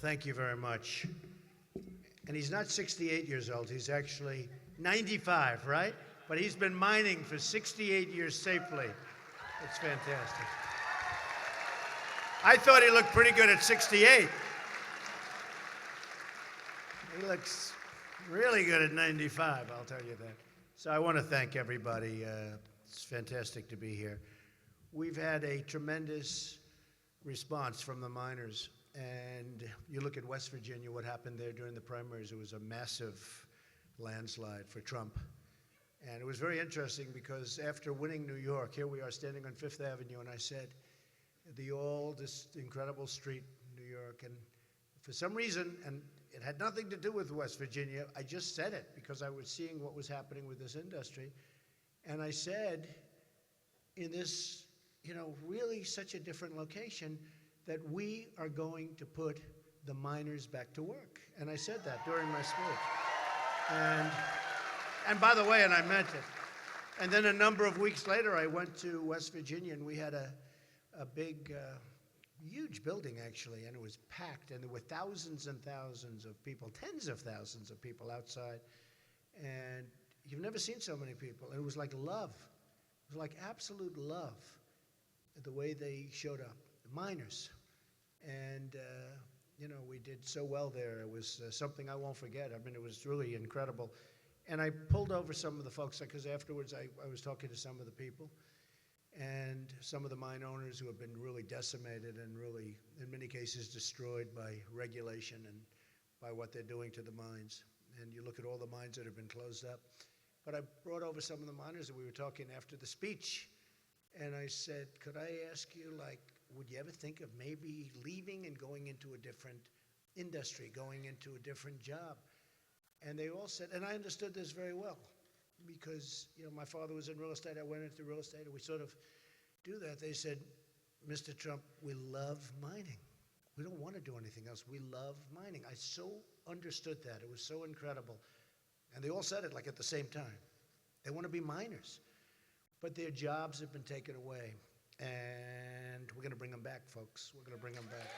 thank you very much. And he's not 68 years old. He's actually 95, right? But he's been mining for 68 years safely. It's fantastic. I thought he looked pretty good at 68. He looks really good at 95, I'll tell you that. So I want to thank everybody. It's fantastic to be here. We've had a tremendous response from the miners. And you look at West Virginia, what happened there during the primaries, it was a massive landslide for Trump. And it was very interesting because after winning New York, here we are standing on Fifth Avenue, and I said, this incredible street, New York, and for some reason, and it had nothing to do with West Virginia, I just said it because I was seeing what was happening with this industry. And I said, in this, really such a different location, that we are going to put the miners back to work. And I said that during my speech. And by the way, and I meant it. And then a number of weeks later, I went to West Virginia, and we had a big, huge building, actually, and it was packed, and there were thousands and thousands of people, tens of thousands of people outside. And you've never seen so many people. And it was like love. It was like absolute love, the way they showed up. Miners. And, we did so well there. It was something I won't forget. I mean, it was really incredible. And I pulled over some of the folks, because afterwards I was talking to some of the people and some of the mine owners who have been really decimated and really, in many cases, destroyed by regulation and by what they're doing to the mines. And you look at all the mines that have been closed up. But I brought over some of the miners that we were talking after the speech. And I said, could I ask you, would you ever think of maybe leaving and going into a different industry, going into a different job? And they all said, and I understood this very well, because my father was in real estate, I went into real estate, and we sort of do that. They said, Mr. Trump, we love mining. We don't want to do anything else. We love mining. I so understood that. It was so incredible. And they all said it at the same time. They want to be miners. But their jobs have been taken away. And we're going to bring them back, folks. We're going to bring them back.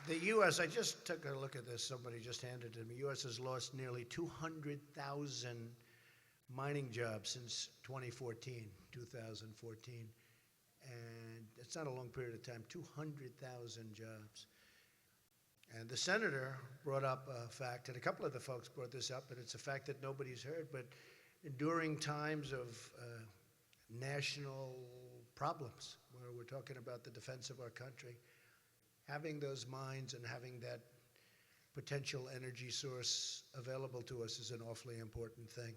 The U.S., I just took a look at this. Somebody just handed it to me. The U.S. has lost nearly 200,000 mining jobs since 2014. And it's not a long period of time, 200,000 jobs. And the senator brought up a fact, and a couple of the folks brought this up, and it's a fact that nobody's heard, but during times of national problems, where we're talking about the defense of our country, having those mines and having that potential energy source available to us is an awfully important thing.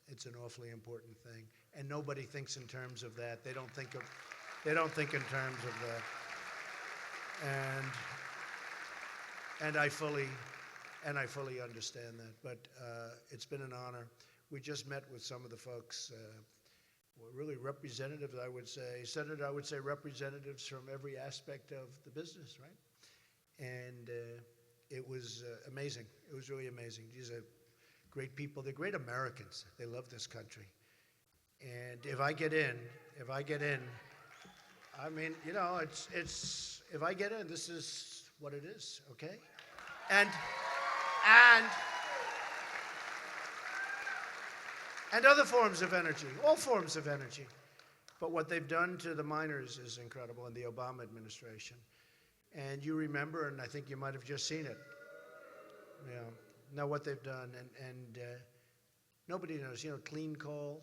It's an awfully important thing. And nobody thinks in terms of that. They don't think in terms of that. And I fully understand that, but it's been an honor. We just met with some of the folks, really representatives, I would say. Senator, I would say representatives from every aspect of the business, right? And it was amazing. It was really amazing. These are great people. They're great Americans. They love this country. And if I get in, I mean, it's if I get in, this is what it is, okay? And other forms of energy, all forms of energy. But what they've done to the miners is incredible in the Obama administration. And you remember, and I think you might have just seen it, know what they've done. And nobody knows, clean coal,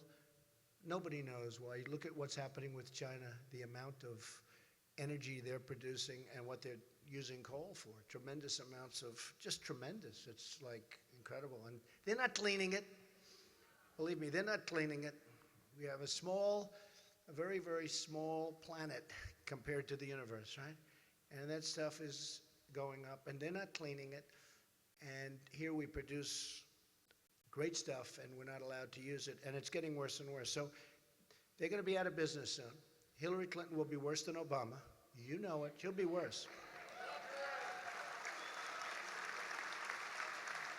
nobody knows why. Look at what's happening with China, the amount of energy they're producing and what they're using coal for. Tremendous amounts of, just tremendous. It's incredible. And they're not cleaning it. Believe me, they're not cleaning it. We have a very, very small planet compared to the universe, right? And that stuff is going up, and they're not cleaning it. And here we produce great stuff, and we're not allowed to use it, and it's getting worse and worse. So they're going to be out of business soon. Hillary Clinton will be worse than Obama. You know it. She'll be worse.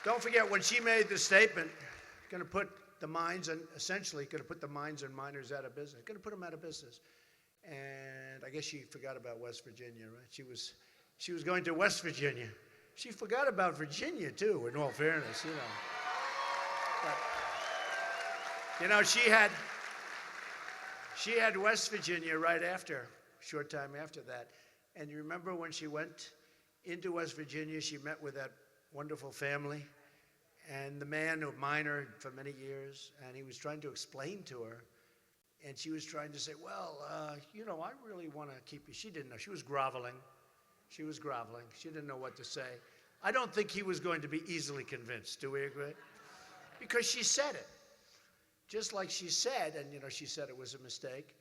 Don't forget, when she made the statement, going to put the mines, and essentially going to put the mines and miners out of business. Going to put them out of business. And I guess she forgot about West Virginia, right? She was going to West Virginia. She forgot about Virginia too, in all fairness, you know. But, you know, she had West Virginia right after, short time after that. And you remember when she went into West Virginia, she met with that wonderful family, and the man, a miner for many years, and he was trying to explain to her, and she was trying to say, well, you know, I really want to keep you. She didn't know. She was groveling. She was groveling. She didn't know what to say. I don't think he was going to be easily convinced. Do we agree? Because she said it. Just like she said, and you know, she said it was a mistake,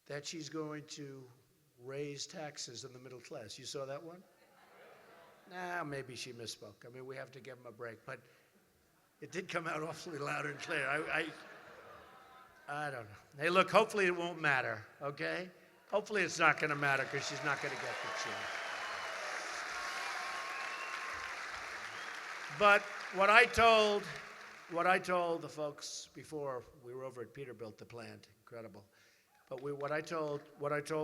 that she's going to raise taxes in the middle class. You saw that one? Nah, maybe she misspoke. I mean, we have to give him a break, but it did come out awfully loud and clear. I don't know. Hey, look, hopefully it won't matter, okay? Hopefully it's not going to matter because she's not going to get the chair. But what I told the folks before, we were over at Peterbilt, the plant, incredible. But what I told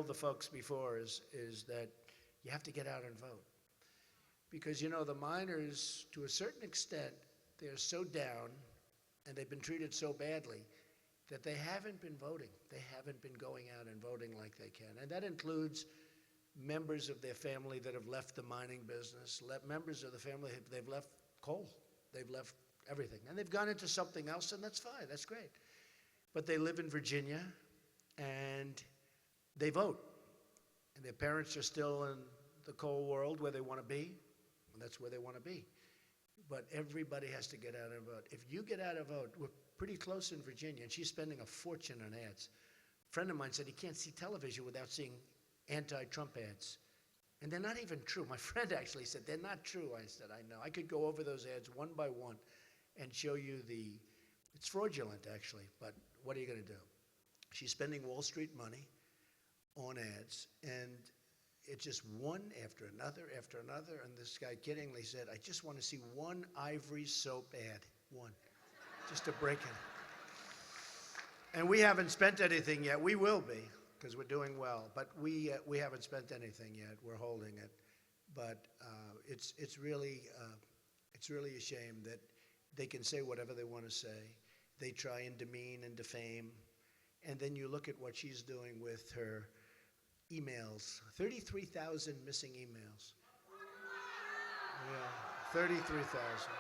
the folks before is that you have to get out and vote. Because, you know, the miners, to a certain extent, they're so down and they've been treated so badly that they haven't been voting. They haven't been going out and voting like they can. And that includes members of their family that have left the mining business, members of the family, they've left coal, they've left everything. And they've gone into something else, and that's fine, that's great. But they live in Virginia, and they vote. And their parents are still in the coal world where they want to be, and that's where they want to be. But everybody has to get out and vote. If you get out and vote, we're pretty close in Virginia, and she's spending a fortune on ads. A friend of mine said he can't see television without seeing anti-Trump ads. And they're not even true. My friend actually said, they're not true. I said, I know. I could go over those ads one by one and show you it's fraudulent actually, but what are you going to do? She's spending Wall Street money on ads, and it's just one after another, and this guy kiddingly said, I just want to see one Ivory soap ad, one, just to break it. And we haven't spent anything yet. We will be, because we're doing well, but we haven't spent anything yet. We're holding it. But it's really a shame that they can say whatever they want to say. They try and demean and defame. And then you look at what she's doing with her emails, 33,000 missing emails. Yeah, 33,000.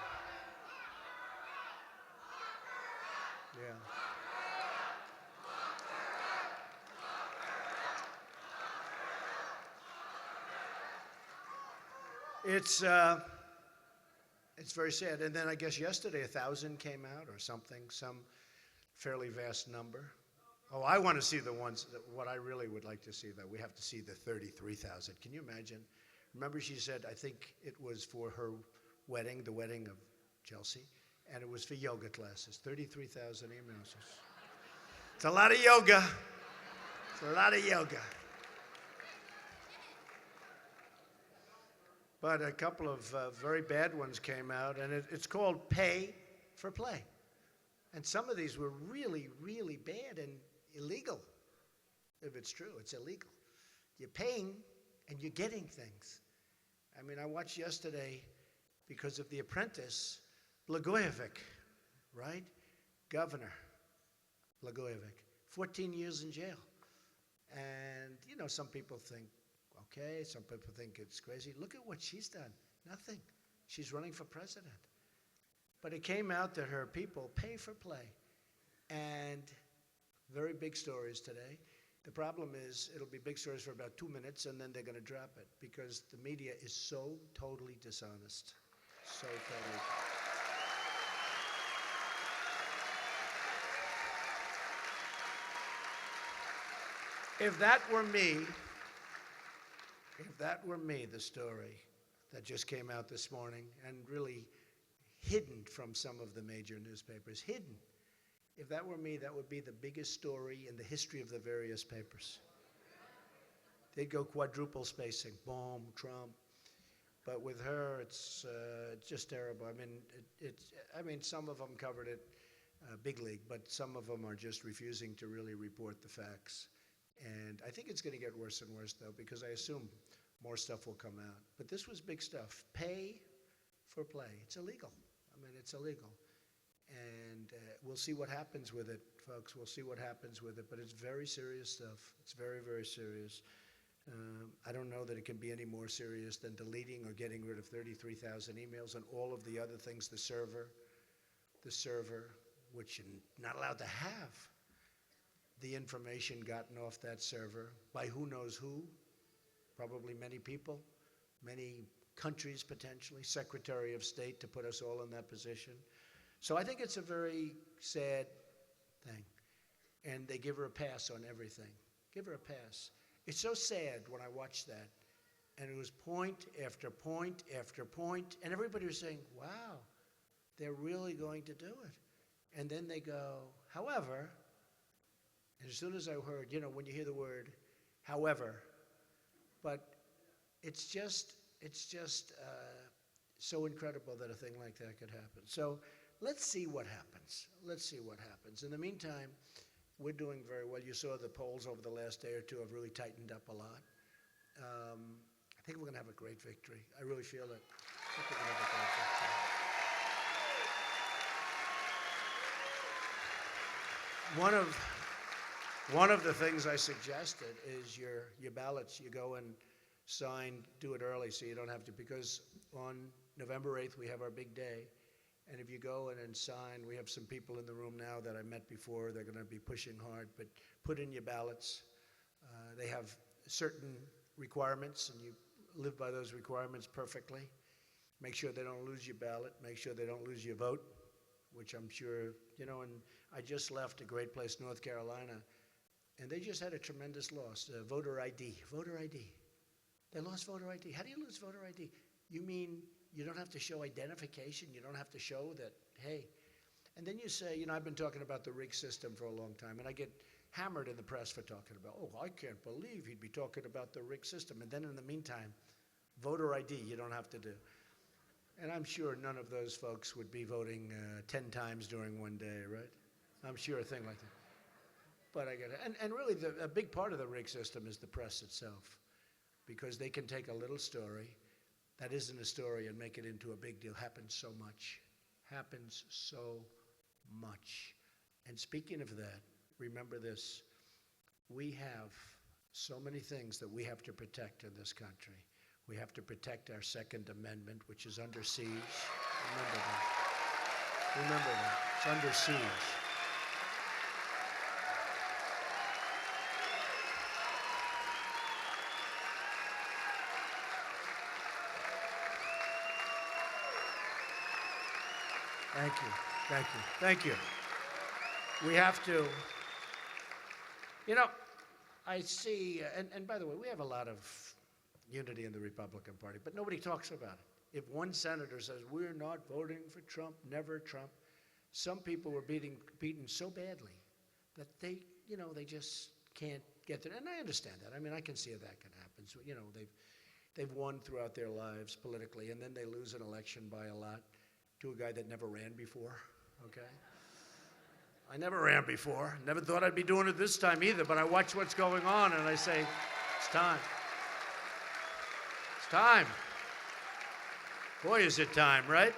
Yeah. It's very sad. And then I guess yesterday 1,000 came out or something, some fairly vast number. Oh, I want to see the ones, what I really would like to see, though, we have to see the 33,000. Can you imagine? Remember she said, I think it was for her wedding, the wedding of Chelsea, and it was for yoga classes, 33,000 emails. It's a lot of yoga. It's a lot of yoga. But a couple of very bad ones came out, and it's called pay for play. And some of these were really, really bad and illegal. If it's true, it's illegal. You're paying and you're getting things. I mean, I watched yesterday, because of The Apprentice, Blagojevich, right? Governor Blagojevich, 14 years in jail. And, you know, some people think, okay, some people think it's crazy. Look at what she's done. Nothing. She's running for president. But it came out that her people pay for play. And very big stories today. The problem is it'll be big stories for about 2 minutes, and then they're going to drop it because the media is so totally dishonest. So totally. If that were me, the story that just came out this morning and really hidden from some of the major newspapers, hidden. If that were me, that would be the biggest story in the history of the various papers. They'd go quadruple spacing, boom, Trump. But with her, it's just terrible. I mean, some of them covered it big league, but some of them are just refusing to really report the facts. And I think it's going to get worse and worse, though, because I assume more stuff will come out. But this was big stuff. Pay for play. It's illegal. I mean, it's illegal. And we'll see what happens with it, folks. We'll see what happens with it. But it's very serious stuff. It's very, very serious. I don't know that it can be any more serious than deleting or getting rid of 33,000 emails and all of the other things, the server, which you're not allowed to have the information gotten off that server by who knows who, probably many people, many countries potentially, Secretary of State to put us all in that position. So I think it's a very sad thing. And they give her a pass on everything. Give her a pass. It's so sad when I watched that. And it was point after point after point. And everybody was saying, wow, they're really going to do it. And then they go, however, and as soon as I heard, you know, when you hear the word, however, but it's just so incredible that a thing like that could happen. So let's see what happens. Let's see what happens. In the meantime, we're doing very well. You saw the polls over the last day or two have really tightened up a lot. I think we're going to have a great victory. I really feel it. I think we're going to have a great victory. One of the things I suggested is your ballots, you go and sign, do it early so you don't have to, because on November 8th we have our big day. And if you go in and sign, we have some people in the room now that I met before. They're going to be pushing hard, but put in your ballots. They have certain requirements, and you live by those requirements perfectly. Make sure they don't lose your ballot. Make sure they don't lose your vote, which I'm sure, you know, and I just left a great place, North Carolina, and they just had a tremendous loss, voter ID. Voter ID. They lost voter ID. How do you lose voter ID? You mean you don't have to show identification? You don't have to show that, hey. And then you say, you know, I've been talking about the rig system for a long time, and I get hammered in the press for talking about, oh, I can't believe he'd be talking about the rig system. And then in the meantime, voter ID you don't have to do. And I'm sure none of those folks would be voting 10 times during one day, right? I'm sure a thing like that. But I get it. And really, a big part of the rig system is the press itself, because they can take a little story that isn't a story and make it into a big deal. Happens so much. Happens so much. And speaking of that, remember this. We have so many things that we have to protect in this country. We have to protect our Second Amendment, which is under siege. Remember that. Remember that. It's under siege. Thank you, thank you, thank you. We have to, you know, I see, and by the way, we have a lot of unity in the Republican Party, but nobody talks about it. If one senator says, we're not voting for Trump, never Trump, some people were beaten so badly that they, you know, they just can't get there. And I understand that. I mean, I can see how that can happen. So, you know, they've won throughout their lives politically, and then they lose an election by a lot to a guy that never ran before, okay? I never ran before. Never thought I'd be doing it this time either, but I watch what's going on and I say, it's time. It's time. Boy, is it time, right?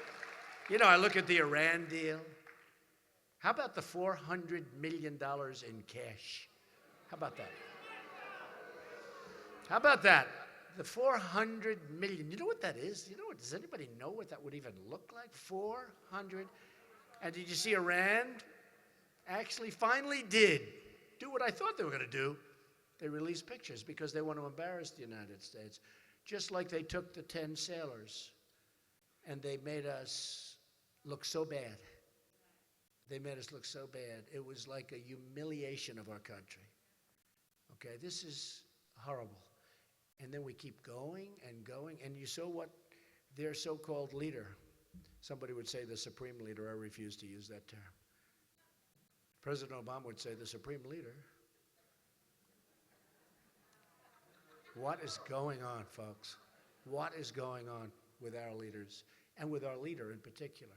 You know, I look at the Iran deal. How about the $400 million in cash? How about that? How about that? The 400 million, you know what that is? You know what, does anybody know what that would even look like? 400. And did you see Iran actually finally did do what I thought they were going to do? They released pictures because they want to embarrass the United States. Just like they took the 10 sailors and they made us look so bad. They made us look so bad. It was like a humiliation of our country. Okay, this is horrible. And then we keep going and going. And you saw what their so-called leader, somebody would say the supreme leader, I refuse to use that term. President Obama would say the supreme leader. What is going on, folks? What is going on with our leaders and with our leader in particular?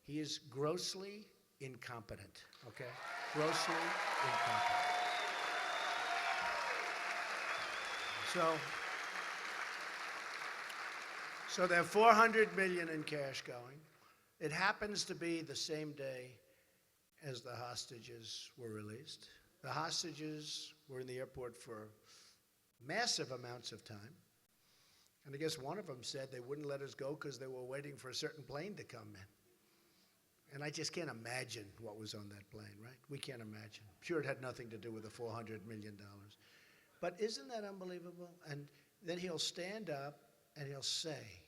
He is grossly incompetent, okay? Grossly incompetent. So they have $400 million in cash going. It happens to be the same day as the hostages were released. The hostages were in the airport for massive amounts of time. And I guess one of them said they wouldn't let us go because they were waiting for a certain plane to come in. And I just can't imagine what was on that plane, right? We can't imagine. Sure, it had nothing to do with the $400 million. But isn't that unbelievable? And then he'll stand up and he'll say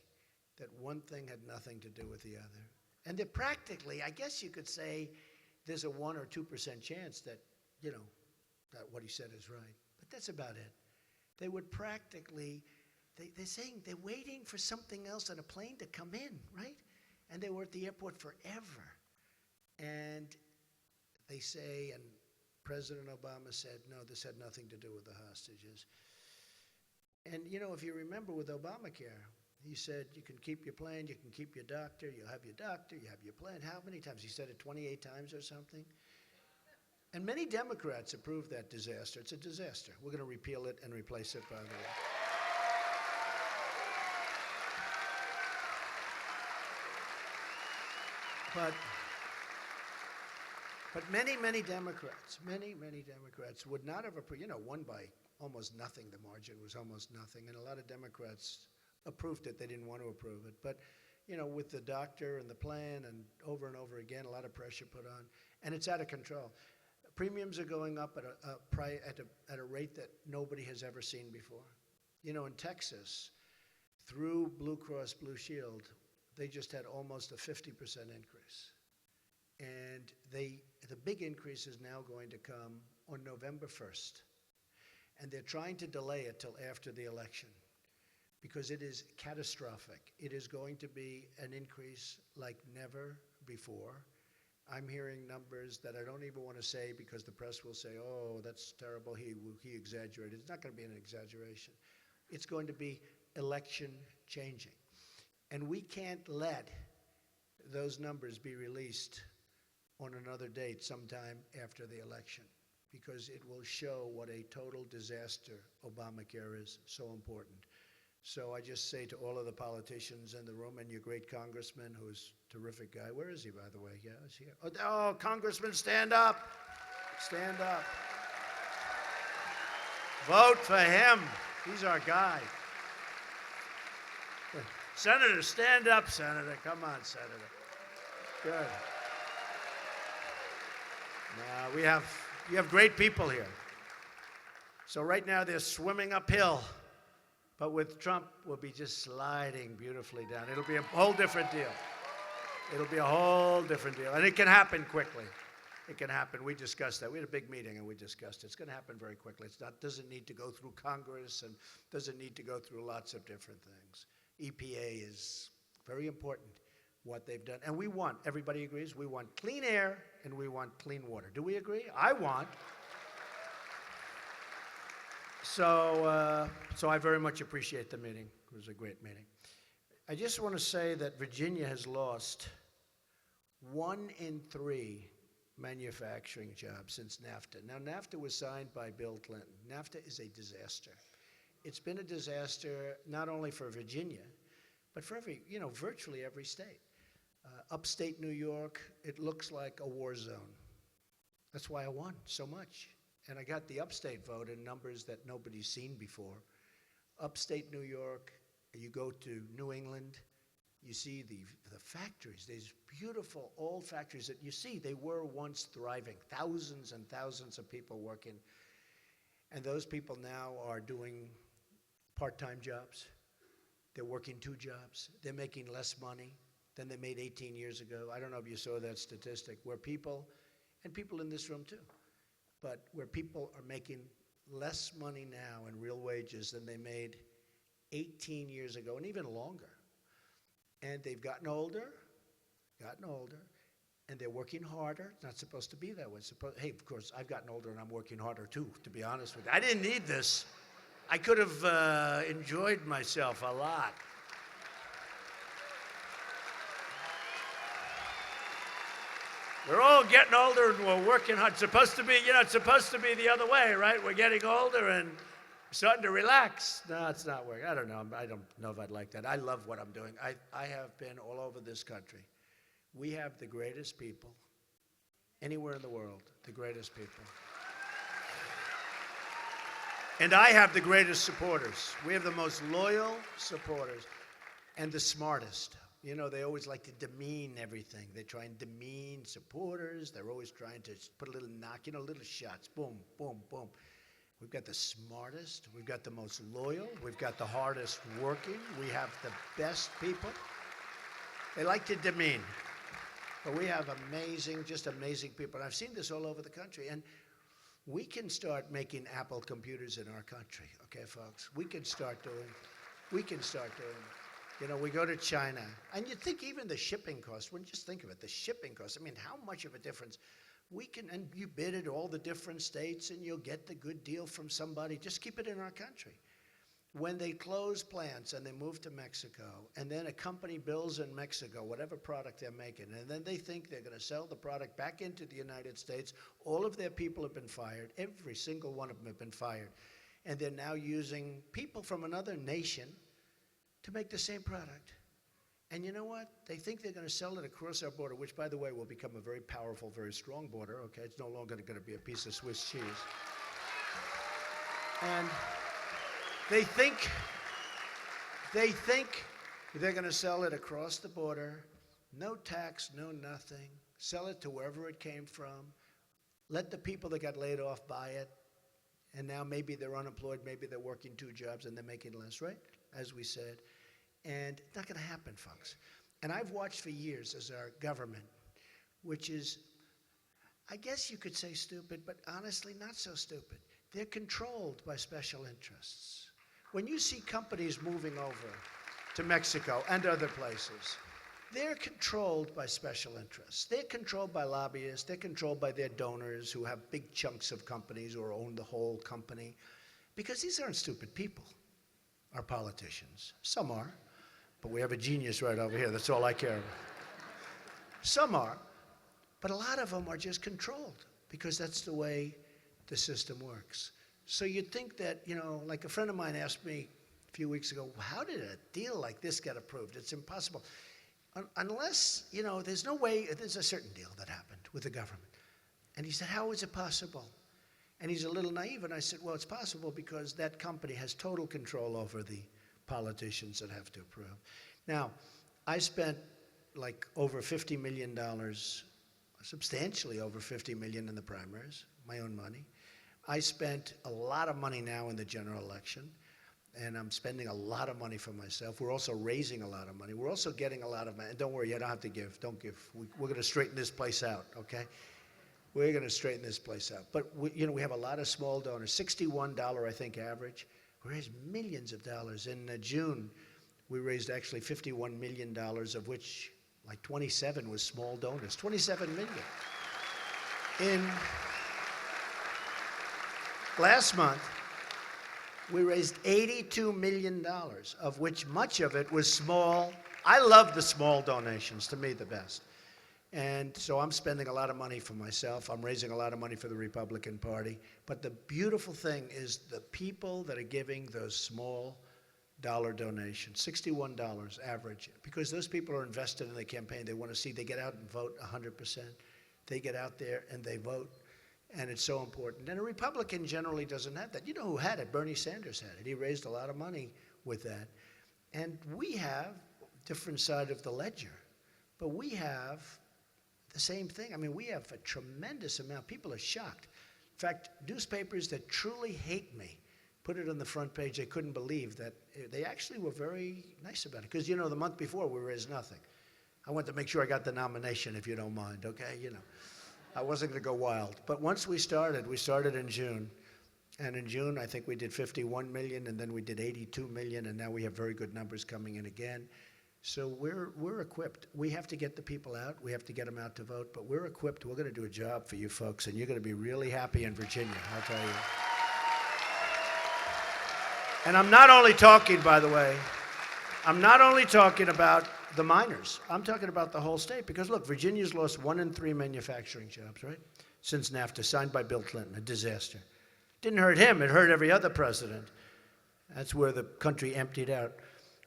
that one thing had nothing to do with the other. And that practically, I guess you could say, there's a 1 or 2% chance that, that what he said is right. But that's about it. They would practically, they're saying they're waiting for something else on a plane to come in, right? And they were at the airport forever. And they say, and President Obama said, no, this had nothing to do with the hostages. And, if you remember with Obamacare, he said, you can keep your plan, you can keep your doctor, you have your doctor, you have your plan. How many times? He said it 28 times or something. And many Democrats approved that disaster. It's a disaster. We're going to repeal it and replace it, by the way. But many Democrats would not have approved, won by almost nothing. The margin was almost nothing. And a lot of Democrats approved it. They didn't want to approve it. But, with the doctor and the plan and over again, a lot of pressure put on. And it's out of control. Premiums are going up at a rate that nobody has ever seen before. In Texas, through Blue Cross Blue Shield, they just had almost a 50% increase. And the big increase is now going to come on November 1st. And they're trying to delay it till after the election because it is catastrophic. It is going to be an increase like never before. I'm hearing numbers that I don't even want to say because the press will say, oh, that's terrible, he exaggerated. It's not going to be an exaggeration. It's going to be election changing. And we can't let those numbers be released on another date sometime after the election because it will show what a total disaster Obamacare is, so important. So I just say to all of the politicians in the room and your great congressman, who's a terrific guy. Where is he, by the way? Yeah, he's here. Oh, Congressman, stand up. Stand up. Vote for him. He's our guy. Senator, stand up, Senator. Come on, Senator. Good. Now, you have great people here. So right now they're swimming uphill. But with Trump, we'll be just sliding beautifully down. It'll be a whole different deal. It'll be a whole different deal. And it can happen quickly. It can happen. We discussed that. We had a big meeting and we discussed it. It's going to happen very quickly. Doesn't need to go through Congress and doesn't need to go through lots of different things. EPA is very important, what they've done. And we want, everybody agrees, we want clean air and we want clean water. Do we agree? I want. So I very much appreciate the meeting. It was a great meeting. I just want to say that Virginia has lost 1 in 3 manufacturing jobs since NAFTA. Now, NAFTA was signed by Bill Clinton. NAFTA is a disaster. It's been a disaster not only for Virginia, but for virtually every state. Upstate New York, it looks like a war zone. That's why I won so much. And I got the upstate vote in numbers that nobody's seen before. Upstate New York, you go to New England, you see the factories, these beautiful old factories that you see, they were once thriving, thousands and thousands of people working. And those people now are doing part-time jobs. They're working 2 jobs. They're making less money than they made 18 years ago. I don't know if you saw that statistic, where people, and people in this room too, but where people are making less money now in real wages than they made 18 years ago, and even longer. And they've gotten older, and they're working harder. It's not supposed to be that way. Hey, of course, I've gotten older and I'm working harder too, to be honest with you. I didn't need this. I could have enjoyed myself a lot. We're all getting older and we're working hard. It's supposed to be, it's supposed to be the other way, right? We're getting older and starting to relax. No, it's not working. I don't know. I don't know if I'd like that. I love what I'm doing. I have been all over this country. We have the greatest people anywhere in the world, the greatest people. And I have the greatest supporters. We have the most loyal supporters and the smartest. They always like to demean everything. They try and demean supporters. They're always trying to put a little knock, little shots. Boom, boom, boom. We've got the smartest. We've got the most loyal. We've got the hardest working. We have the best people. They like to demean. But we have just amazing people. And I've seen this all over the country. And we can start making Apple computers in our country, okay, folks? We can start doing. We go to China, and you think even the shipping cost, when you just think of it, the shipping cost, how much of a difference we can, and you bid it all the different states, and you'll get the good deal from somebody. Just keep it in our country. When they close plants and they move to Mexico, and then a company builds in Mexico whatever product they're making, and then they think they're going to sell the product back into the United States, all of their people have been fired. Every single one of them have been fired. And they're now using people from another nation to make the same product. And you know what? They think they're going to sell it across our border, which, by the way, will become a very powerful, very strong border, okay? It's no longer going to be a piece of Swiss cheese. And they think they're going to sell it across the border, no tax, no nothing, sell it to wherever it came from, let the people that got laid off buy it, and now maybe they're unemployed, maybe they're working 2 jobs and they're making less, right? As we said. And it's not going to happen, folks. And I've watched for years as our government, which is, I guess you could say stupid, but honestly not so stupid. They're controlled by special interests. When you see companies moving over to Mexico and other places, they're controlled by special interests. They're controlled by lobbyists. They're controlled by their donors who have big chunks of companies or own the whole company. Because these aren't stupid people, our politicians. Some are, but we have a genius right over here. That's all I care about. Some are, but a lot of them are just controlled because that's the way the system works. So you'd think that, like a friend of mine asked me a few weeks ago, how did a deal like this get approved? It's impossible. Unless, there's no way, there's a certain deal that happened with the government. And he said, how is it possible? And he's a little naive, and I said, well, it's possible because that company has total control over the politicians that have to approve. Now, I spent like over $50 million, substantially over $50 million in the primaries, my own money. I spent a lot of money now in the general election, and I'm spending a lot of money for myself. We're also raising a lot of money. We're also getting a lot of money. And don't worry, you don't have to give. Don't give. We're going to straighten this place out, okay? We're going to straighten this place out. But, we have a lot of small donors, $61, I think, average. We raised millions of dollars. In June, we raised actually $51 million, of which like 27 was small donors, 27 million. In last month, we raised $82 million, of which much of it was small. I love the small donations, to me the best. And so I'm spending a lot of money for myself. I'm raising a lot of money for the Republican Party. But the beautiful thing is the people that are giving those small dollar donations, $61 average, because those people are invested in the campaign. They want to see, they get out and vote 100%. They get out there and they vote. And it's so important. And a Republican generally doesn't have that. You know who had it? Bernie Sanders had it. He raised a lot of money with that. And we have a different side of the ledger. But we have the same thing. I mean, we have a tremendous amount. People are shocked. In fact, newspapers that truly hate me put it on the front page. They couldn't believe that. They actually were very nice about it. Because, the month before, we raised nothing. I wanted to make sure I got the nomination, if you don't mind, okay? I wasn't going to go wild. But once we started in June. And in June, I think we did 51 million, and then we did 82 million, and now we have very good numbers coming in again. So we're equipped. We have to get the people out. We have to get them out to vote, but we're equipped. We're going to do a job for you folks, and you're going to be really happy in Virginia, I'll tell you. And I'm not only talking, by the way, I'm not only talking about the miners. I'm talking about the whole state because, look, Virginia's lost 1 in 3 manufacturing jobs, right? Since NAFTA, signed by Bill Clinton, a disaster. Didn't hurt him, it hurt every other president. That's where the country emptied out.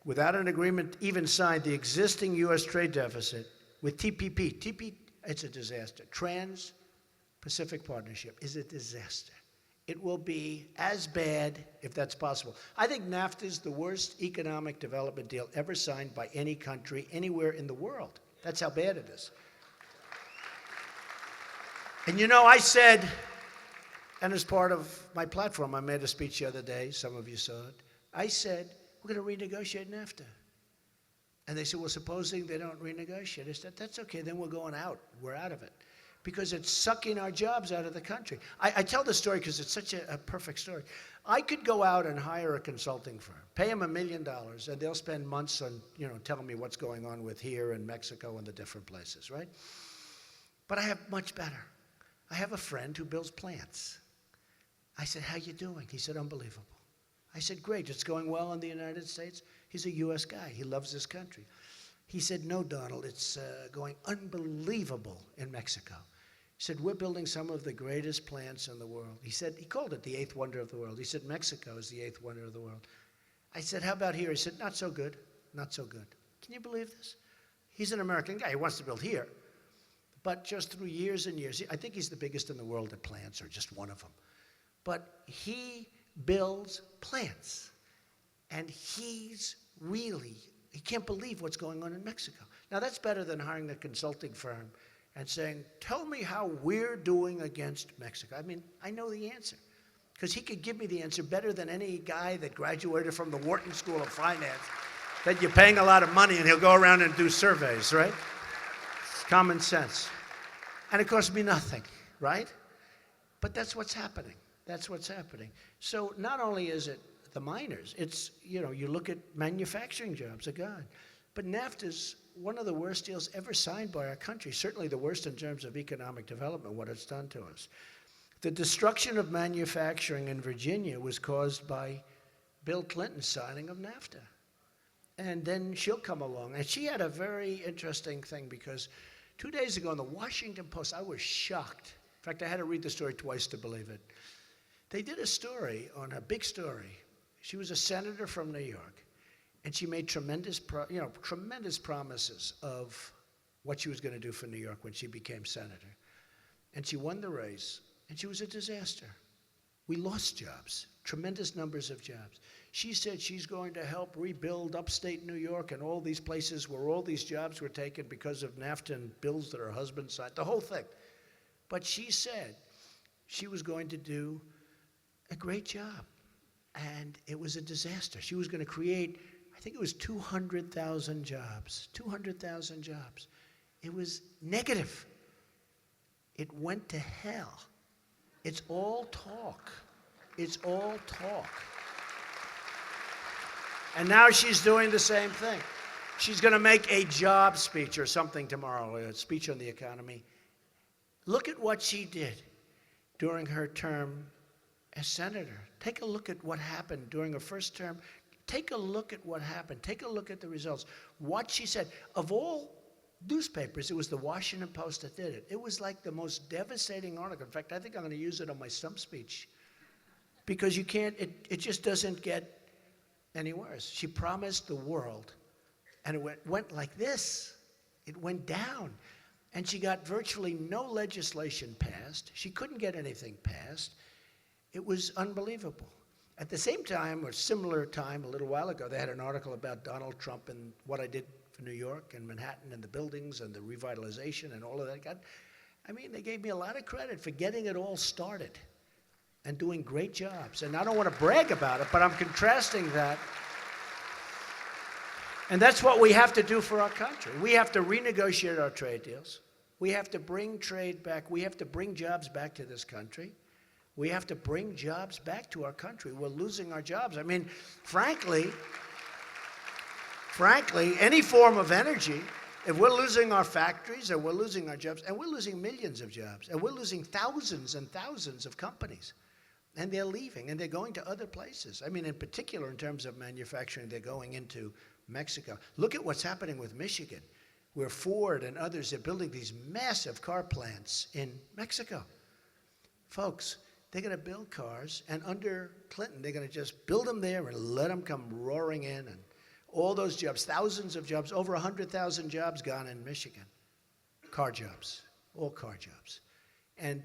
Without an agreement even signed, the existing U.S. trade deficit with TPP, it's a disaster. Trans-Pacific Partnership is a disaster. It will be as bad, if that's possible. I think NAFTA is the worst economic development deal ever signed by any country anywhere in the world. That's how bad it is. And you know, I said, and as part of my platform, I made a speech the other day, some of you saw it. I said, we're going to renegotiate NAFTA. And they said, well, supposing they don't renegotiate. I said, that's okay, then we're going out. We're out of it. Because it's sucking our jobs out of the country. I tell this story because it's such a perfect story. I could go out and hire a consulting firm, pay them $1 million, and they'll spend months on, telling me what's going on with here and Mexico and the different places, right? But I have much better. I have a friend who builds plants. I said, how you doing? He said, unbelievable. I said, great, it's going well in the United States. He's a U.S. guy. He loves this country. He said, no, Donald, it's going unbelievable in Mexico. He said, we're building some of the greatest plants in the world. He said, he called it the 8th wonder of the world. He said, Mexico is the 8th wonder of the world. I said, how about here? He said, not so good, not so good. Can you believe this? He's an American guy. He wants to build here. But just through years and years, I think he's the biggest in the world at plants, or just one of them. But he builds plants. And he can't believe what's going on in Mexico. Now, that's better than hiring a consulting firm and saying, tell me how we're doing against Mexico. I mean, I know the answer. Because he could give me the answer better than any guy that graduated from the Wharton School of Finance, that you're paying a lot of money and he'll go around and do surveys, right? It's common sense. And it costs me nothing, right? But that's what's happening. That's what's happening. So not only is it the miners, it's, you look at manufacturing jobs, are gone. But NAFTA's one of the worst deals ever signed by our country, certainly the worst in terms of economic development, what it's done to us. The destruction of manufacturing in Virginia was caused by Bill Clinton's signing of NAFTA. And then she'll come along. And she had a very interesting thing because 2 days ago in the Washington Post, I was shocked. In fact, I had to read the story twice to believe it. They did a story on a big story. She was a senator from New York. And she made tremendous promises of what she was going to do for New York when she became senator. And she won the race, and she was a disaster. We lost jobs, tremendous numbers of jobs. She said she's going to help rebuild upstate New York and all these places where all these jobs were taken because of NAFTA and bills that her husband signed, the whole thing. But she said she was going to do a great job, and it was a disaster. She was going to create, I think it was 200,000 jobs, 200,000 jobs. It was negative. It went to hell. It's all talk. It's all talk. And now she's doing the same thing. She's going to make a job speech or something tomorrow, a speech on the economy. Look at what she did during her term as senator. Take a look at what happened during her first term. Take a look at what happened. Take a look at the results. What she said. Of all newspapers, it was the Washington Post that did it. It was like the most devastating article. In fact, I think I'm going to use it on my stump speech. Because you can't, it just doesn't get any worse. She promised the world, and it went like this. It went down. And she got virtually no legislation passed. She couldn't get anything passed. It was unbelievable. At the same time, or similar time, a little while ago, they had an article about Donald Trump and what I did for New York and Manhattan and the buildings and the revitalization and all of that. They gave me a lot of credit for getting it all started and doing great jobs. And I don't want to brag about it, but I'm contrasting that. And that's what we have to do for our country. We have to renegotiate our trade deals. We have to bring trade back. We have to bring jobs back to this country. We have to bring jobs back to our country. We're losing our jobs. Frankly, any form of energy, if we're losing our factories and we're losing our jobs, and we're losing millions of jobs, and we're losing thousands and thousands of companies, and they're leaving, and they're going to other places. In particular, in terms of manufacturing, they're going into Mexico. Look at what's happening with Michigan, where Ford and others are building these massive car plants in Mexico. Folks, they're going to build cars, and under Clinton, they're going to just build them there and let them come roaring in. And all those jobs, thousands of jobs, over 100,000 jobs gone in Michigan. Car jobs, all car jobs. And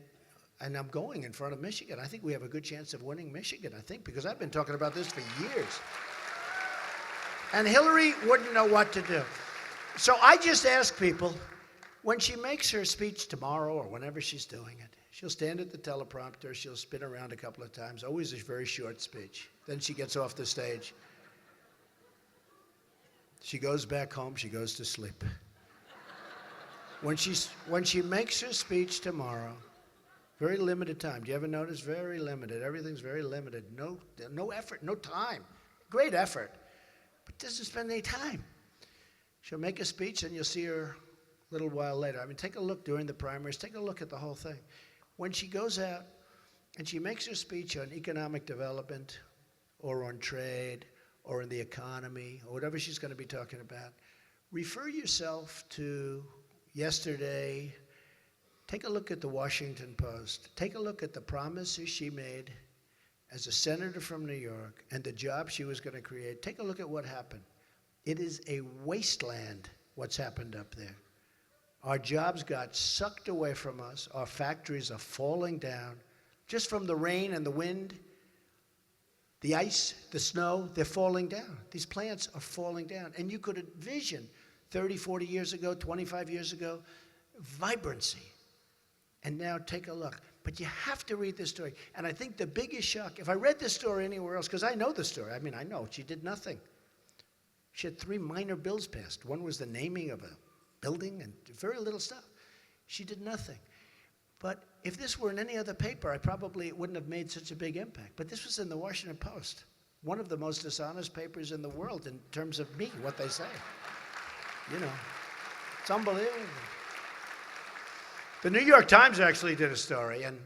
I'm going in front of Michigan. I think we have a good chance of winning Michigan, I think, because I've been talking about this for years. And Hillary wouldn't know what to do. So I just ask people, when she makes her speech tomorrow or whenever she's doing it, she'll stand at the teleprompter, she'll spin around a couple of times, always a very short speech. Then she gets off the stage. She goes back home, she goes to sleep. When she makes her speech tomorrow, very limited time. Do you ever notice? Very limited. Everything's very limited. No effort, no time. Great effort, but doesn't spend any time. She'll make a speech and you'll see her a little while later. I mean, take a look during the primaries. Take a look at the whole thing. When she goes out and she makes her speech on economic development or on trade or in the economy or whatever she's going to be talking about, refer yourself to yesterday. Take a look at the Washington Post. Take a look at the promises she made as a senator from New York and the job she was going to create. Take a look at what happened. It is a wasteland, what's happened up there. Our jobs got sucked away from us. Our factories are falling down. Just from the rain and the wind, the ice, the snow, they're falling down. These plants are falling down. And you could envision 30, 40 years ago, 25 years ago, vibrancy. And now take a look. But you have to read this story. And I think the biggest shock, if I read this story anywhere else, because I know the story. I mean, I know she did nothing. She had 3 minor bills passed. One was the naming of a building and very little stuff. She did nothing. But if this were in any other paper, it wouldn't have made such a big impact. But this was in the Washington Post, one of the most dishonest papers in the world in terms of me, what they say. You know, it's unbelievable. The New York Times actually did a story, and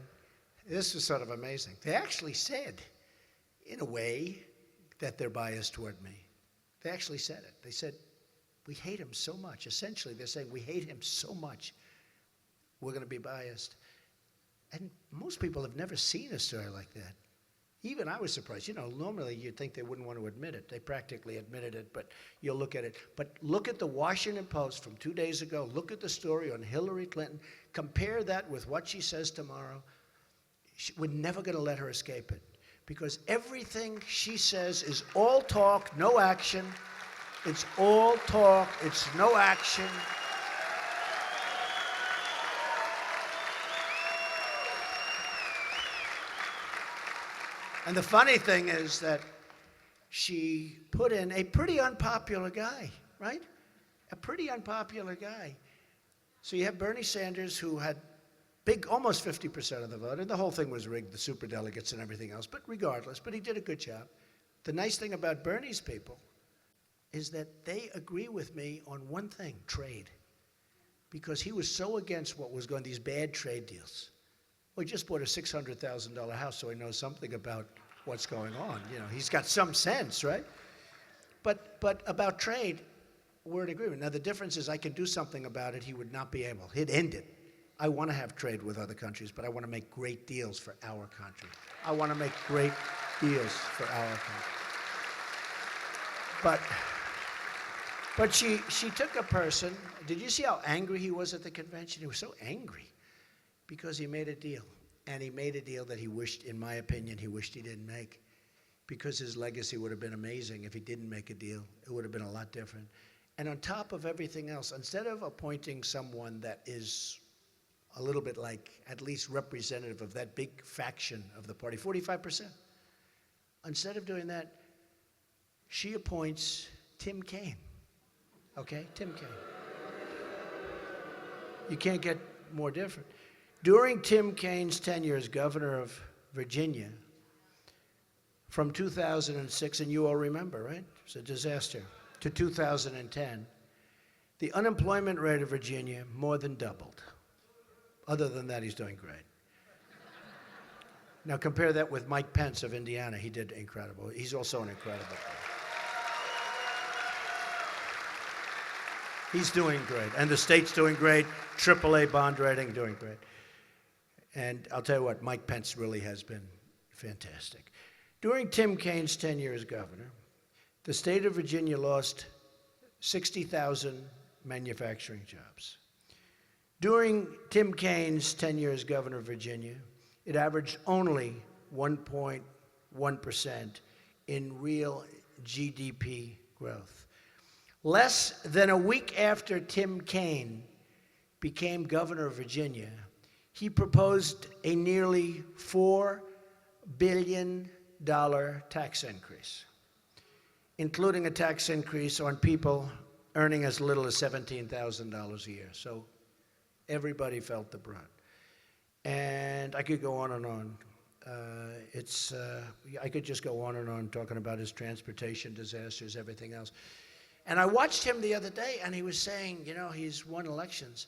this was sort of amazing. They actually said, in a way, that they're biased toward me. They actually said it. They said, we hate him so much. Essentially, they're saying, we hate him so much, we're going to be biased. And most people have never seen a story like that. Even I was surprised. You know, normally you'd think they wouldn't want to admit it. They practically admitted it, but you'll look at it. But look at the Washington Post from 2 days ago. Look at the story on Hillary Clinton. Compare that with what she says tomorrow. We're never going to let her escape it, because everything she says is all talk, no action. It's all talk, it's no action. And the funny thing is that she put in a pretty unpopular guy, right? A pretty unpopular guy. So you have Bernie Sanders, who had almost 50% of the vote, and the whole thing was rigged, the superdelegates and everything else, but regardless, but he did a good job. The nice thing about Bernie's people is that they agree with me on one thing, trade. Because he was so against what was going, these bad trade deals. Well, he just bought a $600,000 house, so he knows something about what's going on. You know, he's got some sense, right? But about trade, we're in agreement. Now, the difference is I can do something about it. He would not be able. He'd end it. I want to have trade with other countries, but I want to make great deals for our country. I want to make great deals for our country. But she took a person. Did you see how angry he was at the convention? He was so angry because he made a deal. And he made a deal that he wished, in my opinion, he wished he didn't make, because his legacy would have been amazing if he didn't make a deal. It would have been a lot different. And on top of everything else, instead of appointing someone that is a little bit like at least representative of that big faction of the party, 45%, instead of doing that, she appoints Tim Kaine. Okay, Tim Kaine. You can't get more different. During Tim Kaine's tenure as governor of Virginia, from 2006, and you all remember, right? It was a disaster, to 2010, the unemployment rate of Virginia more than doubled. Other than that, he's doing great. Now compare that with Mike Pence of Indiana. He did incredible. He's also an incredible guy. He's doing great. And the state's doing great. AAA bond rating, doing great. And I'll tell you what, Mike Pence really has been fantastic. During Tim Kaine's tenure as governor, the state of Virginia lost 60,000 manufacturing jobs. During Tim Kaine's tenure as governor of Virginia, it averaged only 1.1% in real GDP growth. Less than a week after Tim Kaine became governor of Virginia, he proposed a nearly $4 billion tax increase, including a tax increase on people earning as little as $17,000 a year. So everybody felt the brunt. And I could go on and on. I could just go on and on talking about his transportation disasters, everything else. And I watched him the other day, and he was saying, you know, he's won elections,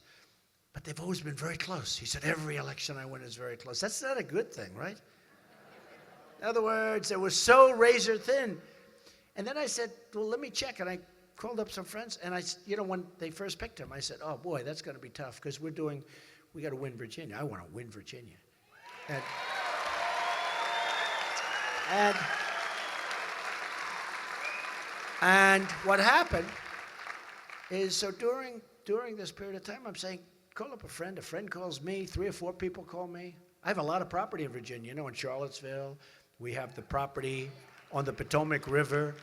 but they've always been very close. He said, every election I win is very close. That's not a good thing, right? In other words, it was so razor thin. And then I said, well, let me check. And I called up some friends, and when they first picked him, I said, oh, boy, that's going to be tough, because we got to win Virginia. I want to win Virginia. And what happened is, so during this period of time, I'm saying, call up a friend calls me, 3 or 4 people call me. I have a lot of property in Virginia, you know, in Charlottesville. We have the property on the Potomac River,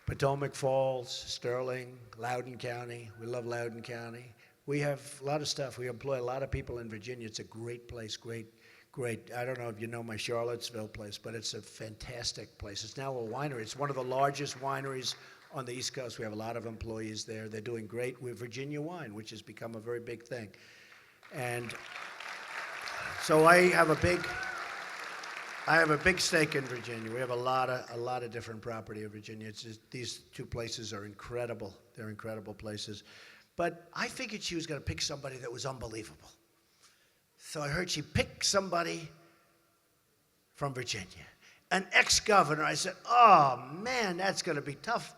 Potomac Falls, Sterling, Loudoun County. We love Loudoun County. We have a lot of stuff. We employ a lot of people in Virginia. It's a great place, great. I don't know if you know my Charlottesville place, but it's a fantastic place. It's now a winery. It's one of the largest wineries on the East Coast. We have a lot of employees there. They're doing great with Virginia wine, which has become a very big thing. And so I have a big stake in Virginia. We have a lot of different property in Virginia. It's just, these 2 places are incredible. They're incredible places. But I figured she was going to pick somebody that was unbelievable. So I heard she picked somebody from Virginia, an ex-governor. I said, oh, man, that's going to be tough.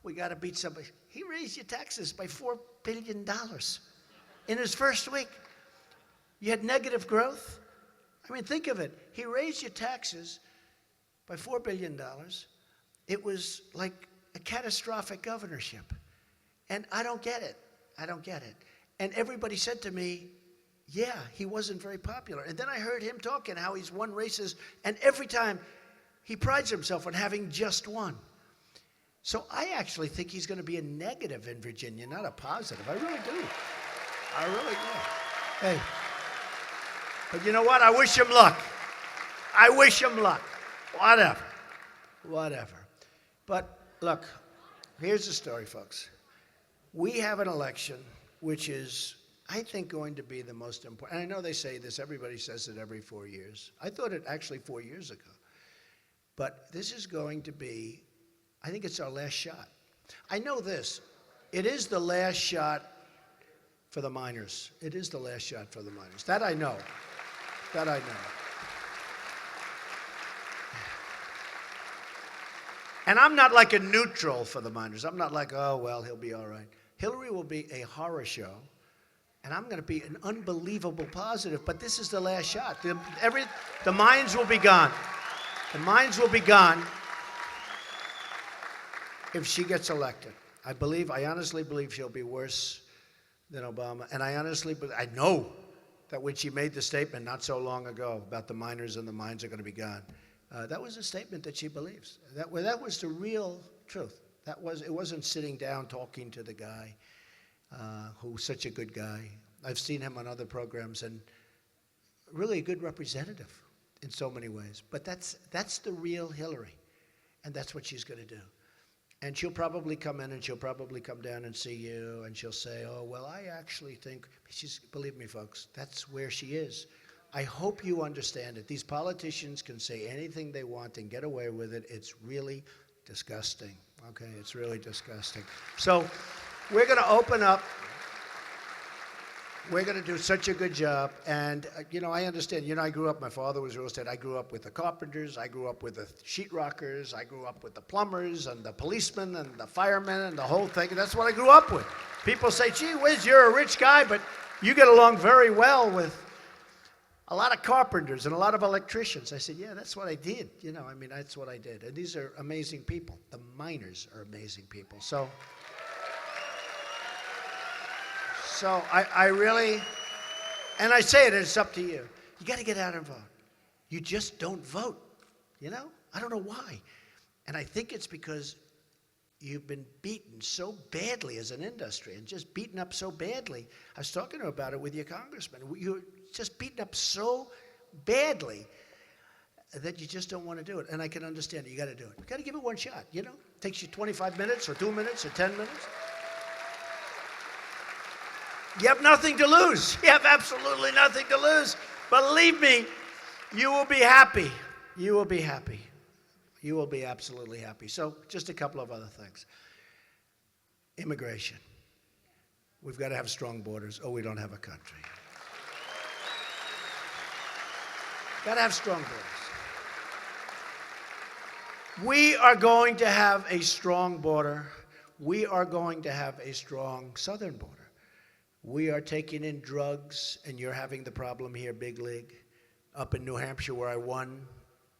We got to beat somebody. He raised your taxes by $4 billion in his first week. You had negative growth. I mean, think of it. He raised your taxes by $4 billion. It was like a catastrophic governorship. And I don't get it. And everybody said to me, yeah, he wasn't very popular. And then I heard him talking how he's won races, and every time he prides himself on having just won. So I actually think he's going to be a negative in Virginia, not a positive. I really do. Hey, but you know what? I wish him luck. Whatever. But look, here's the story, folks. We have an election which is, I think, going to be the most important. And I know they say this, everybody says it every 4 years. I thought it actually 4 years ago. But this is going to be, I think it's our last shot. I know this, it is the last shot for the miners. It is the last shot for the miners. That I know. And I'm not like a neutral for the miners. I'm not like, oh, well, he'll be all right. Hillary will be a horror show, and I'm going to be an unbelievable positive, but this is the last shot. The mines will be gone. The mines will be gone if she gets elected. I honestly believe she'll be worse than Obama, and I know that when she made the statement not so long ago about the miners and the mines are going to be gone, that was a statement that she believes. That was the real truth. It wasn't sitting down talking to the guy who's such a good guy. I've seen him on other programs, and really a good representative in so many ways. But that's the real Hillary, and that's what she's going to do. And she'll probably come in, and she'll probably come down and see you, and she'll say, oh, well, I actually think, believe me, folks, that's where she is. I hope you understand it. These politicians can say anything they want and get away with it. It's really disgusting. Okay, it's really disgusting. So we're going to open up We're going to do such a good job. And, I understand. I grew up, my father was real estate. I grew up with the carpenters. I grew up with the sheetrockers. I grew up with the plumbers and the policemen and the firemen and the whole thing. And that's what I grew up with. People say, gee whiz, you're a rich guy, but you get along very well with a lot of carpenters and a lot of electricians. I said, yeah, that's what I did. That's what I did. And these are amazing people. The miners are amazing people. So I really, and I say it's up to you. You got to get out and vote. You just don't vote, I don't know why. And I think it's because you've been beaten so badly as an industry and just beaten up so badly. I was talking to her about it with your congressman. You're just beaten up so badly that you just don't want to do it. And I can understand it. You got to do it. You got to give it one shot, It takes you 25 minutes or 2 minutes or 10 minutes. You have nothing to lose. You have absolutely nothing to lose. Believe me, you will be happy. You will be happy. You will be absolutely happy. So just a couple of other things. Immigration. We've got to have strong borders or we don't have a country. Got to have strong borders. We are going to have a strong border. We are going to have a strong southern border. We are taking in drugs, and you're having the problem here, big league. Up in New Hampshire, where I won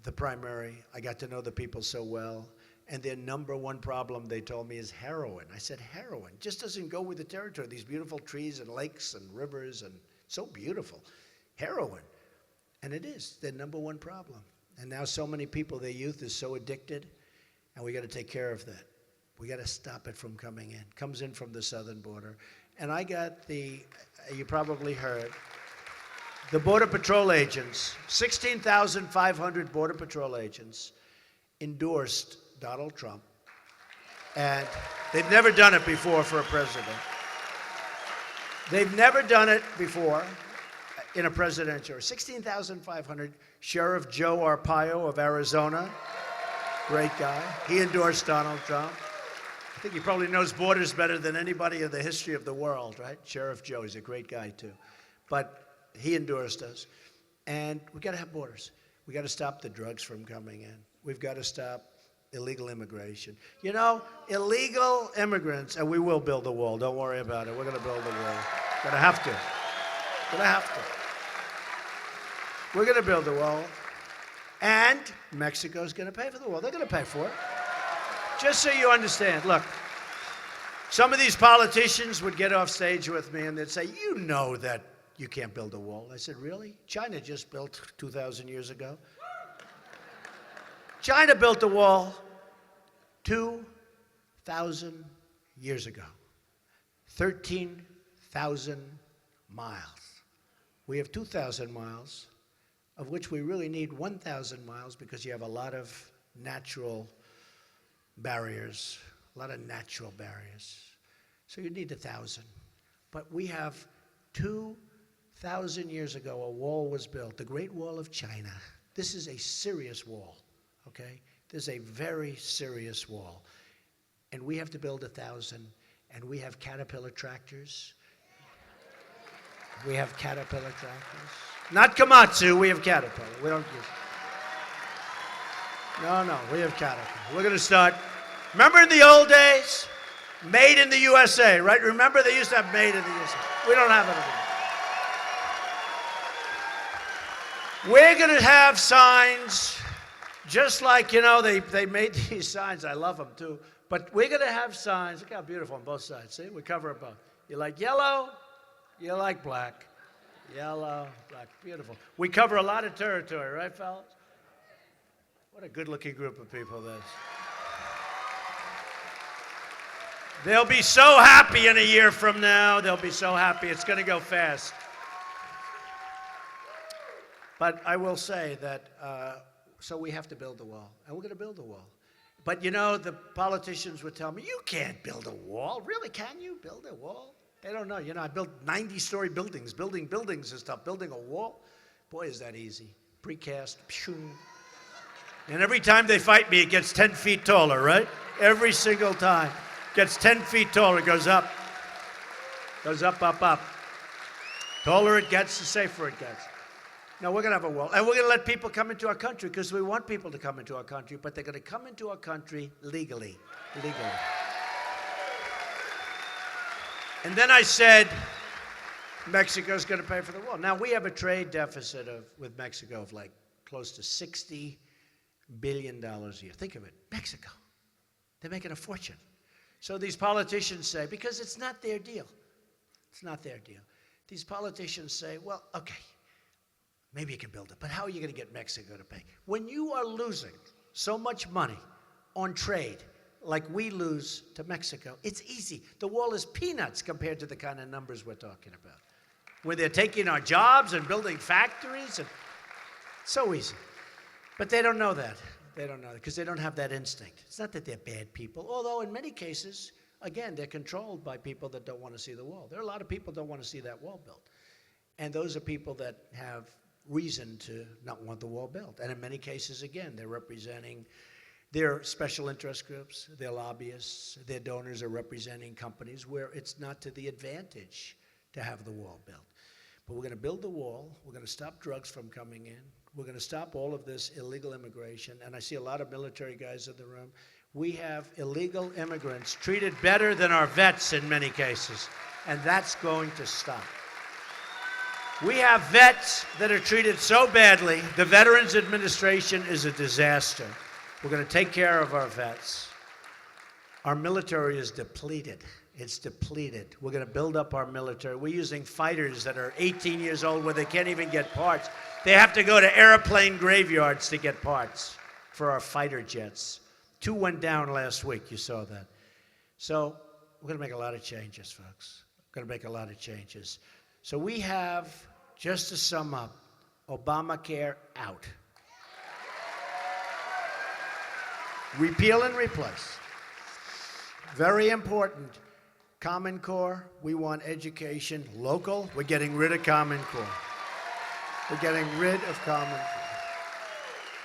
the primary, I got to know the people so well. And their number one problem, they told me, is heroin. I said, heroin just doesn't go with the territory. These beautiful trees and lakes and rivers, and so beautiful. Heroin. And it is their number one problem. And now so many people, their youth is so addicted, and we got to take care of that. We got to stop it from coming in. Comes in from the southern border. And I got you probably heard, the Border Patrol agents, 16,500 Border Patrol agents endorsed Donald Trump. And they've never done it before for a president. They've never done it before in a presidential. 16,500. Sheriff Joe Arpaio of Arizona, great guy. He endorsed Donald Trump. I think he probably knows borders better than anybody in the history of the world, right? Sheriff Joe, he's a great guy too. But he endorsed us. And we got to have borders. We got to stop the drugs from coming in. We've got to stop illegal immigration. Illegal immigrants, and we will build a wall. Don't worry about it. We're going to build a wall. Gonna have to. Gonna have to. We're going to build a wall. And Mexico's going to pay for the wall. They're going to pay for it. Just so you understand, look, some of these politicians would get off stage with me and they'd say, you know that you can't build a wall. I said, really? China just built 2,000 years ago. China built a wall 2,000 years ago. 13,000 miles. We have 2,000 miles, of which we really need 1,000 miles because you have a lot of natural barriers, a lot of natural barriers. So you need 1,000. But we have 2,000 years ago, a wall was built, the Great Wall of China. This is a serious wall, okay? This is a very serious wall. And we have to build 1,000, and we have Caterpillar tractors. We have Caterpillar tractors. Not Komatsu, we have Caterpillar. We don't use. No, we have Caterpillar. We're going to start. Remember in the old days? Made in the USA, right? Remember they used to have made in the USA. We don't have it anymore. We're going to have signs, just like, they made these signs. I love them too. But we're going to have signs. Look how beautiful on both sides. See, we cover it both. You like yellow? You like black? Yellow, black. Beautiful. We cover a lot of territory, right, fellas? What a good-looking group of people this. They'll be so happy in a year from now. They'll be so happy. It's going to go fast. But I will say that, so we have to build the wall. And we're going to build the wall. But, the politicians would tell me, you can't build a wall. Really, can you build a wall? They don't know. I built 90-story buildings, building buildings and stuff, building a wall. Boy, is that easy. Precast. Pshoo. And every time they fight me, it gets 10 feet taller, right? Every single time. Gets 10 feet taller, goes up. Goes up, up, up. Taller it gets, the safer it gets. No, we're going to have a wall. And we're going to let people come into our country because we want people to come into our country, but they're going to come into our country legally. Legally. And then I said, Mexico's going to pay for the wall. Now, we have a trade deficit with Mexico of like close to $60 billion a year. Think of it, Mexico. They're making a fortune. So these politicians say, because it's not their deal. It's not their deal. These politicians say, well, okay, maybe you can build it, but how are you going to get Mexico to pay? When you are losing so much money on trade like we lose to Mexico, it's easy. The wall is peanuts compared to the kind of numbers we're talking about, where they're taking our jobs and building factories. And so easy. But they don't know that. They don't know that because they don't have that instinct. It's not that they're bad people, although in many cases, again, they're controlled by people that don't want to see the wall. There are a lot of people that don't want to see that wall built. And those are people that have reason to not want the wall built. And in many cases, again, they're representing their special interest groups, their lobbyists, their donors are representing companies where it's not to the advantage to have the wall built. But we're going to build the wall. We're going to stop drugs from coming in. We're going to stop all of this illegal immigration. And I see a lot of military guys in the room. We have illegal immigrants treated better than our vets in many cases. And that's going to stop. We have vets that are treated so badly. The Veterans Administration is a disaster. We're going to take care of our vets. Our military is depleted. It's depleted. We're going to build up our military. We're using fighters that are 18 years old where they can't even get parts. They have to go to airplane graveyards to get parts for our fighter jets. 2 went down last week. You saw that. So we're going to make a lot of changes, folks. We're going to make a lot of changes. So we have, just to sum up, Obamacare out. Repeal and replace. Very important. Common Core, we want education local. We're getting rid of Common Core. We're getting rid of Common Core.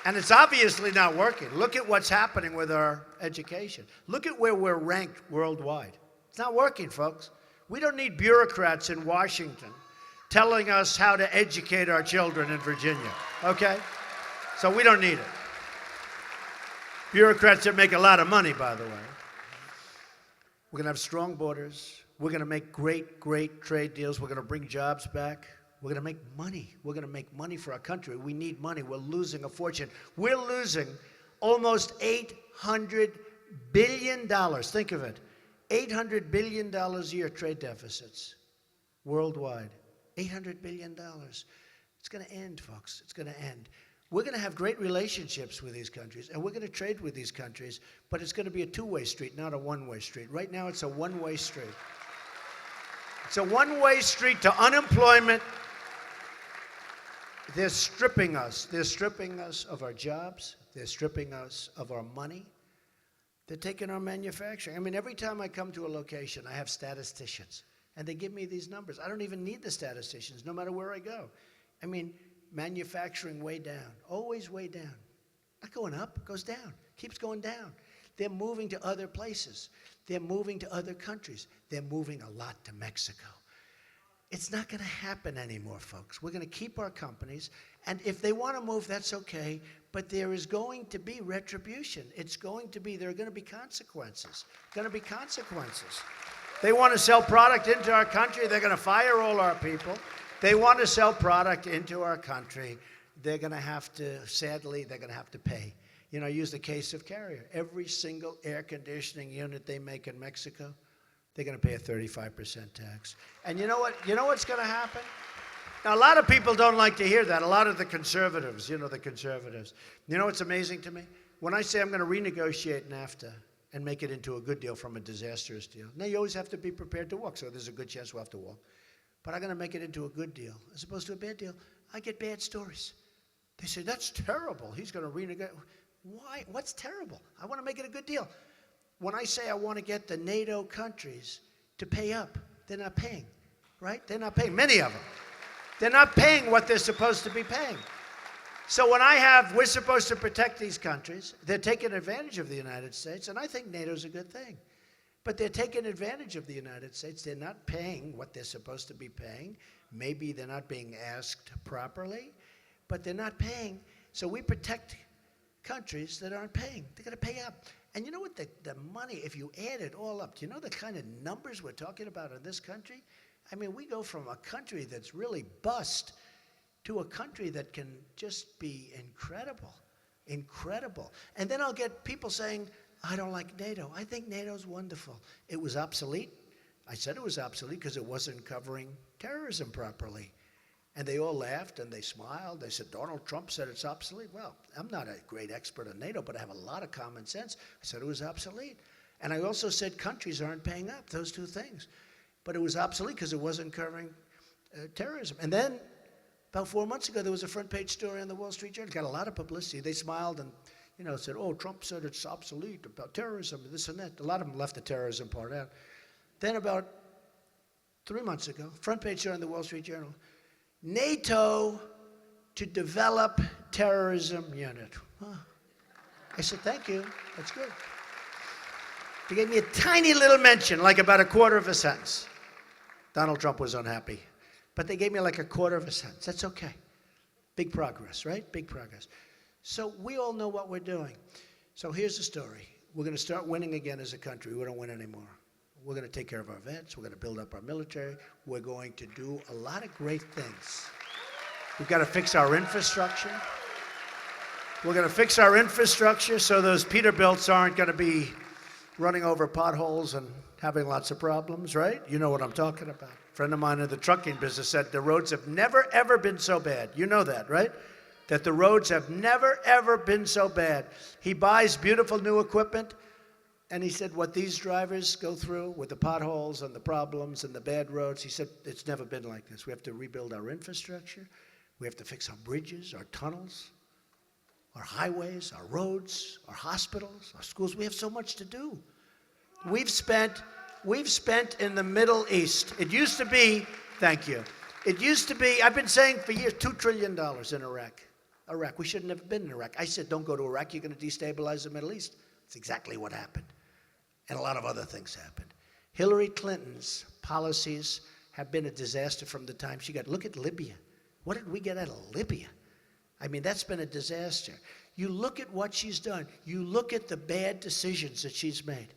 And it's obviously not working. Look at what's happening with our education. Look at where we're ranked worldwide. It's not working, folks. We don't need bureaucrats in Washington telling us how to educate our children in Virginia, okay? So we don't need it. Bureaucrats that make a lot of money, by the way. We're going to have strong borders. We're going to make great, great trade deals. We're going to bring jobs back. We're going to make money. We're going to make money for our country. We need money. We're losing a fortune. We're losing almost $800 billion. Think of it. $800 billion a year trade deficits worldwide. $800 billion. It's going to end, folks. It's going to end. We're going to have great relationships with these countries, and we're going to trade with these countries, but it's going to be a two-way street, not a one-way street. Right now, it's a one-way street. It's a one-way street to unemployment. They're stripping us. They're stripping us of our jobs. They're stripping us of our money. They're taking our manufacturing. I mean, every time I come to a location, I have statisticians, and they give me these numbers. I don't even need the statisticians, no matter where I go. I mean, manufacturing way down, always way down. Not going up, it goes down, keeps going down. They're moving to other places. They're moving to other countries. They're moving a lot to Mexico. It's not going to happen anymore, folks. We're going to keep our companies, and if they want to move, that's okay, but there is going to be retribution. It's going to be, there are going to be consequences. Going to be consequences. They want to sell product into our country, they're going to fire all our people. They want to sell product into our country. They're going to have to, sadly, they're going to have to pay. You know, use the case of Carrier. Every single air conditioning unit they make in Mexico, they're going to pay a 35% tax. And you know what? You know what's going to happen? Now, a lot of people don't like to hear that. A lot of the conservatives, you know, the conservatives. You know what's amazing to me? When I say I'm going to renegotiate NAFTA and make it into a good deal from a disastrous deal, now you always have to be prepared to walk, so there's a good chance we'll have to walk. But I'm going to make it into a good deal as opposed to a bad deal. I get bad stories. They say, that's terrible. He's going to renegotiate. Why? What's terrible? I want to make it a good deal. When I say I want to get the NATO countries to pay up, they're not paying, right? They're not paying, many of them. They're not paying what they're supposed to be paying. So when we're supposed to protect these countries, they're taking advantage of the United States, and I think NATO's a good thing. But they're taking advantage of the United States. They're not paying what they're supposed to be paying. Maybe they're not being asked properly, but they're not paying. So we protect countries that aren't paying. They're going to pay up. And you know what? The money, if you add it all up, do you know the kind of numbers we're talking about in this country? I mean, we go from a country that's really bust to a country that can just be incredible, incredible. And then I'll get people saying, I don't like NATO. I think NATO's wonderful. It was obsolete. I said it was obsolete because it wasn't covering terrorism properly. And they all laughed and they smiled. They said, Donald Trump said it's obsolete. Well, I'm not a great expert on NATO, but I have a lot of common sense. I said it was obsolete. And I also said countries aren't paying up, those two things. But it was obsolete because it wasn't covering terrorism. And then about 4 months ago, there was a front page story on the Wall Street Journal. It got a lot of publicity. They smiled and said, oh, Trump said it's obsolete about terrorism, this and that. A lot of them left the terrorism part out. Then about 3 months ago, front page story on the Wall Street Journal, NATO to develop terrorism unit. Huh. I said, thank you, that's good. They gave me a tiny little mention, like about a quarter of a sentence. Donald Trump was unhappy. But they gave me like a quarter of a sentence. That's okay. Big progress, right? Big progress. So we all know what we're doing. So here's the story. We're going to start winning again as a country. We don't win anymore. We're going to take care of our vets. We're going to build up our military. We're going to do a lot of great things. We've got to fix our infrastructure. We're going to fix our infrastructure so those Peterbilts aren't going to be running over potholes and having lots of problems, right? You know what I'm talking about. A friend of mine in the trucking business said the roads have never, ever been so bad. You know that, right? That the roads have never, ever been so bad. He buys beautiful new equipment, and he said what these drivers go through with the potholes and the problems and the bad roads, he said it's never been like this. We have to rebuild our infrastructure. We have to fix our bridges, our tunnels, our highways, our roads, our hospitals, our schools. We have so much to do. We've spent in the Middle East. It used to be, thank you. It used to be, I've been saying for years, $2 trillion in Iraq. Iraq, we shouldn't have been in Iraq. I said, don't go to Iraq, you're going to destabilize the Middle East. That's exactly what happened. And a lot of other things happened. Hillary Clinton's policies have been a disaster from the time she got, look at Libya. What did we get out of Libya? I mean, that's been a disaster. You look at what she's done. You look at the bad decisions that she's made.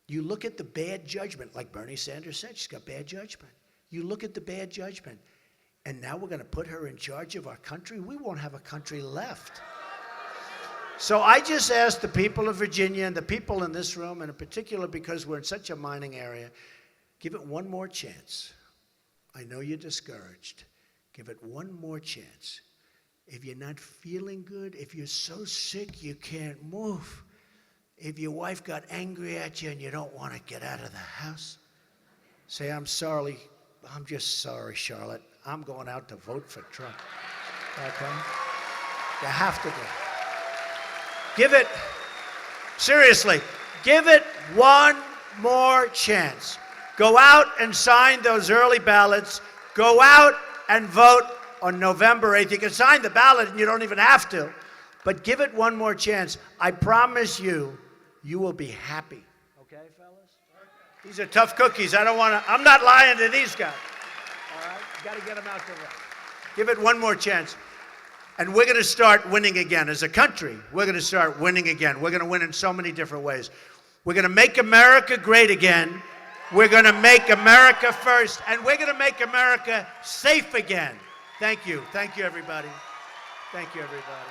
You look at the bad judgment, like Bernie Sanders said, she's got bad judgment. You look at the bad judgment, and now we're going to put her in charge of our country? We won't have a country left. So I just asked the people of Virginia and the people in this room, and in particular because we're in such a mining area, give it one more chance. I know you're discouraged. Give it one more chance. If you're not feeling good, if you're so sick you can't move, if your wife got angry at you and you don't want to get out of the house, say, I'm sorry, I'm just sorry, Charlotte. I'm going out to vote for Trump. Okay? You have to go. Give it, seriously, give it one more chance. Go out and sign those early ballots. Go out and vote on November 8th. You can sign the ballot and you don't even have to, but give it one more chance. I promise you, you will be happy. Okay, fellas? These are tough cookies. I'm not lying to these guys. All right? You got to get them out the way. Give it one more chance. And we're going to start winning again. As a country, we're going to start winning again. We're going to win in so many different ways. We're going to make America great again. We're going to make America first. And we're going to make America safe again. Thank you. Thank you, everybody. Thank you, everybody.